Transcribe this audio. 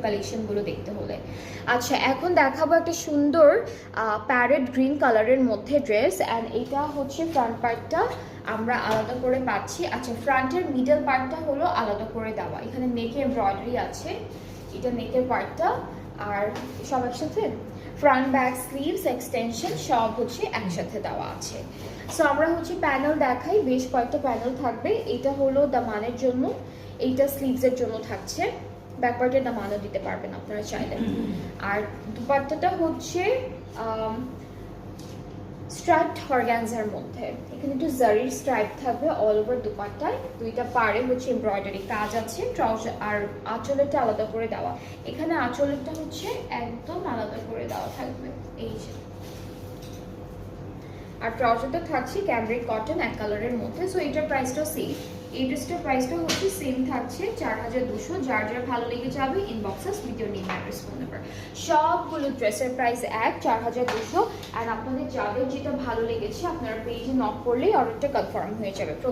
কালেকশনগুলো দেখতে হলে। আচ্ছা, এখন দেখাবো একটা সুন্দর প্যারেট গ্রিন কালারের মধ্যে ড্রেস। অ্যান্ড এটা হচ্ছে ফ্রন্ট পার্টটা আমরা আলাদা করে পাচ্ছি। আচ্ছা, ফ্রন্টের মিডল পার্টটা হলো আলাদা করে দেওয়া, এখানে নেকে এমব্রয়ডারি আছে, এটা নেকের পার্টটা। আর সব একসাথে ফ্রন্ট ব্যাক স্লিভস এক্সটেনশন সব হচ্ছে একসাথে দেওয়া আছে। সো আমরা হচ্ছে প্যানেল দেখাই, বেশ কয়েকটা প্যানেল থাকবে। এটা হলো দামানের জন্য, এইটা স্লিভসের জন্য থাকছে, ব্যাক পার্টের দামানও দিতে পারবেন আপনারা চাইলে। আর দুপাট্টাটা হচ্ছে স্ট্রাইপড অর্গানজার মধ্যে, এখানে একটু জারির স্ট্রাইপ থাকবে অল ওভার দুপাট্টায়, দুইটা পাড়ে হচ্ছে এমব্রয়ডারি কাজ আছে। ট্রাউজার আর আঁচলেরটা আলাদা করে দেওয়া, এখানে আঁচলেরটা হচ্ছে একদম আলাদা করে দেওয়া থাকবে এই যে। আর ট্রাউজারটা থাকছে ক্যামব্রিক কটন এক কালারের মধ্যে। সো এটার প্রাইসটাও সেম, এই ড্রেসটার প্রাইসটা হচ্ছে সেম থাকছে 4200। যার যার ভালো লেগে যাবে inboxes with your name address phone number. সবগুলো ড্রেসের প্রাইস এক 4200। আর আপনাদের যাদের যেটা ভালো লেগেছে আপনারা পেজে নক করলেই অর্ডারটা কনফার্ম হয়ে যাবে।